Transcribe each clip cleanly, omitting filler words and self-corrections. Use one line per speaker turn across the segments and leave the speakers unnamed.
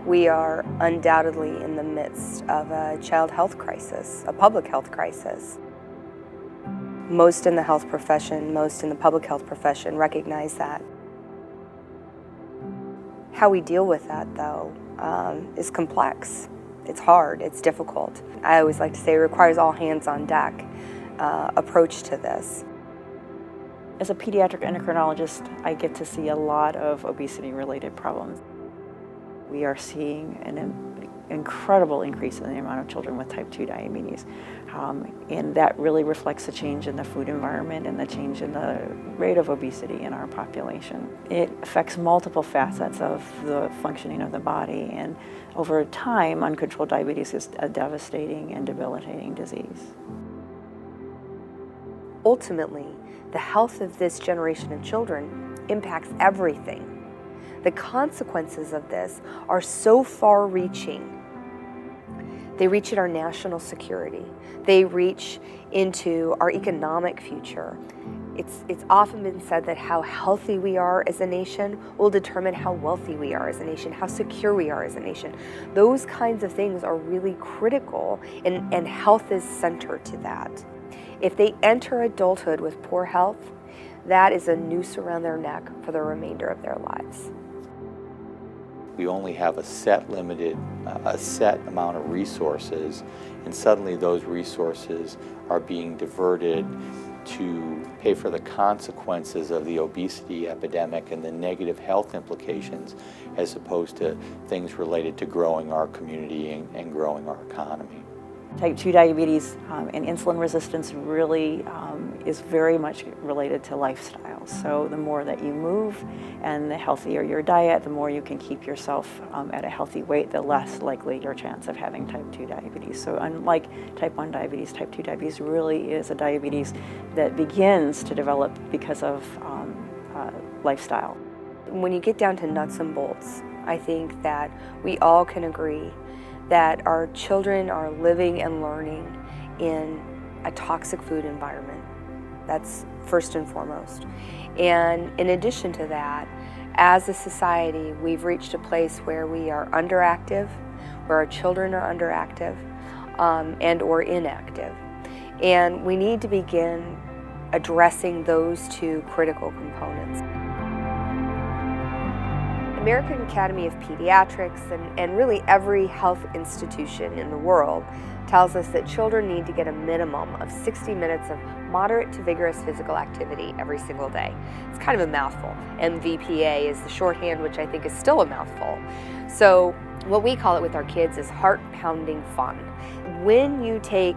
We are undoubtedly in the midst of a child health crisis, a public health crisis. Most in the health profession, most in the public health profession recognize that. How we deal with that, though, is complex. It's hard, it's difficult. I always like to say it requires all hands on deck approach to this.
As a pediatric endocrinologist, I get to see a lot of obesity-related problems. We are seeing an incredible increase in the amount of children with type 2 diabetes. And that really reflects the change in the food environment and the change in the rate of obesity in our population. It affects multiple facets of the functioning of the body, and over time, uncontrolled diabetes is a devastating and debilitating disease.
Ultimately, the health of this generation of children impacts everything. The consequences of this are so far-reaching. They reach at our national security. They reach into our economic future. It's often been said that how healthy we are as a nation will determine how wealthy we are as a nation, how secure we are as a nation. Those kinds of things are really critical, and health is centered to that. If they enter adulthood with poor health, that is a noose around their neck for the remainder of their lives.
We only have a set amount of resources, and suddenly those resources are being diverted to pay for the consequences of the obesity epidemic and the negative health implications, as opposed to things related to growing our community and growing our economy.
Type 2 diabetes and insulin resistance really is very much related to lifestyle. So the more that you move and the healthier your diet, the more you can keep yourself at a healthy weight, the less likely your chance of having type 2 diabetes. So unlike type 1 diabetes, type 2 diabetes really is a diabetes that begins to develop because of lifestyle.
When you get down to nuts and bolts, I think that we all can agree that our children are living and learning in a toxic food environment. That's first and foremost. And in addition to that, as a society, we've reached a place where we are underactive, where our children are underactive and or inactive. And we need to begin addressing those two critical components. American Academy of Pediatrics and really every health institution in the world tells us that children need to get a minimum of 60 minutes of moderate to vigorous physical activity every single day. It's kind of a mouthful. MVPA is the shorthand, which I think is still a mouthful. So what we call it with our kids is heart-pounding fun. When you take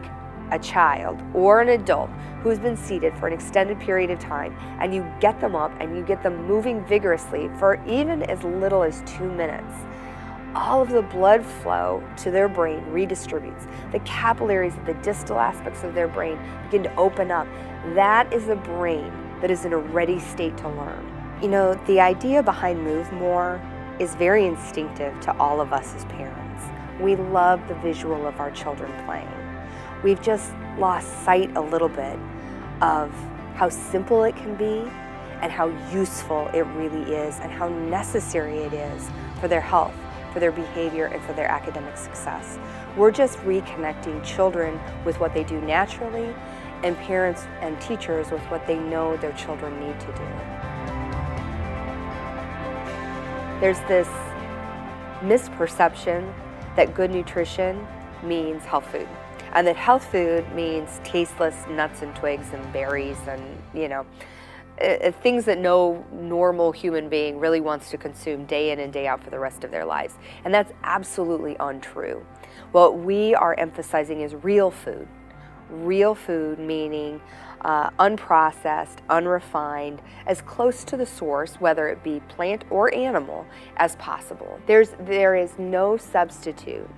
a child or an adult who's been seated for an extended period of time and you get them up and you get them moving vigorously for even as little as 2 minutes, all of the blood flow to their brain redistributes. The capillaries at the distal aspects of their brain begin to open up. That is a brain that is in a ready state to learn. You know, the idea behind Move More is very instinctive to all of us as parents. We love the visual of our children playing. We've just lost sight a little bit of how simple it can be and how useful it really is and how necessary it is for their health, for their behavior, and for their academic success. We're just reconnecting children with what they do naturally and parents and teachers with what they know their children need to do. There's this misperception that good nutrition means health food. And that health food means tasteless nuts and twigs and berries and, you know, things that no normal human being really wants to consume day in and day out for the rest of their lives. And that's absolutely untrue. What we are emphasizing is real food. Real food meaning unprocessed, unrefined, as close to the source, whether it be plant or animal, as possible. There is no substitute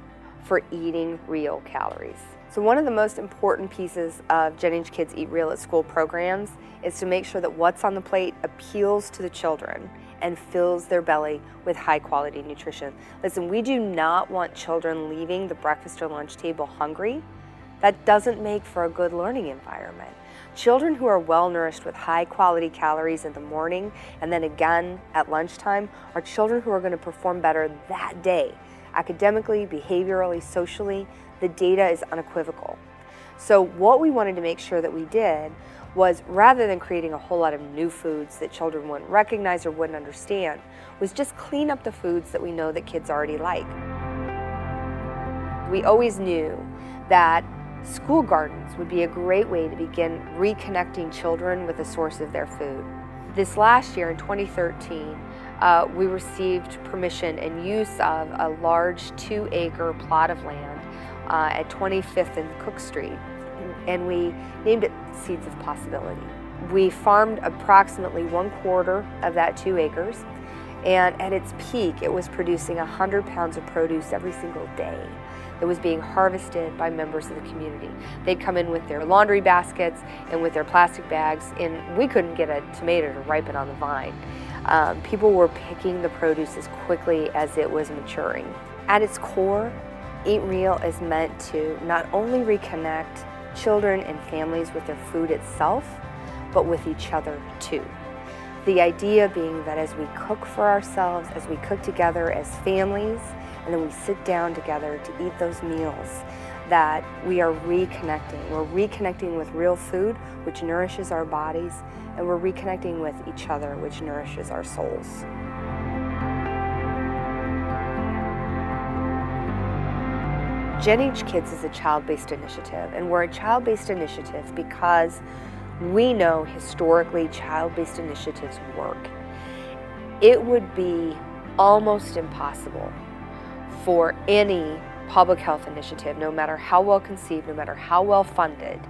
for eating real calories. So one of the most important pieces of genHkids Eat Real at School programs is to make sure that what's on the plate appeals to the children and fills their belly with high quality nutrition. Listen, we do not want children leaving the breakfast or lunch table hungry. That doesn't make for a good learning environment. Children who are well nourished with high quality calories in the morning and then again at lunchtime are children who are going to perform better that day Academically, behaviorally, socially, the data is unequivocal. So what we wanted to make sure that we did was, rather than creating a whole lot of new foods that children wouldn't recognize or wouldn't understand, was just clean up the foods that we know that kids already like. We always knew that school gardens would be a great way to begin reconnecting children with the source of their food. This last year, in 2013, we received permission and use of a large 2-acre plot of land at 25th and Cook Street, and we named it Seeds of Possibility. We farmed approximately 1/4 of that 2 acres, and at its peak, it was producing 100 pounds of produce every single day that was being harvested by members of the community. They'd come in with their laundry baskets and with their plastic bags, and we couldn't get a tomato to ripen on the vine. People were picking the produce as quickly as it was maturing. At its core, Eat Real is meant to not only reconnect children and families with their food itself, but with each other too. The idea being that as we cook for ourselves, as we cook together as families, and then we sit down together to eat those meals, that we are reconnecting. We're reconnecting with real food, which nourishes our bodies, and we're reconnecting with each other, which nourishes our souls. genHkids is a child-based initiative, and we're a child-based initiative because we know historically child-based initiatives work. It would be almost impossible for any public health initiative, no matter how well conceived, no matter how well funded,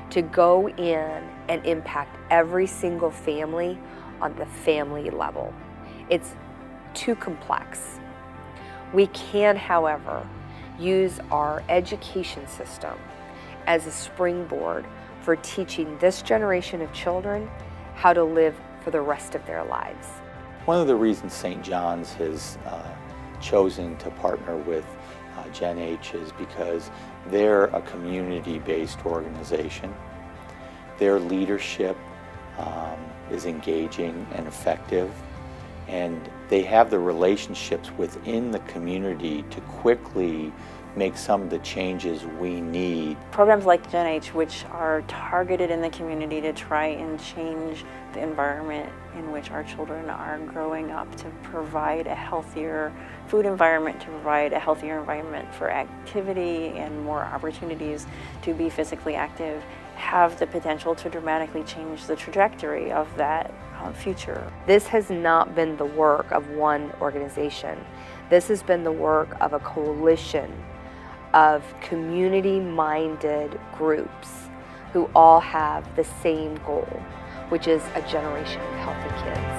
to go in and impact every single family on the family level. It's too complex. We can, however, use our education system as a springboard for teaching this generation of children how to live for the rest of their lives.
One of the reasons St. John's has chosen to partner with genH is because they're a community-based organization. Their leadership is engaging and effective, and they have the relationships within the community to quickly make some of the changes we need.
Programs like genH, which are targeted in the community to try and change the environment in which our children are growing up, to provide a healthier food environment, to provide a healthier environment for activity and more opportunities to be physically active, have the potential to dramatically change the trajectory of that future.
This has not been the work of one organization. This has been the work of a coalition of community-minded groups who all have the same goal, which is a generation of healthy kids.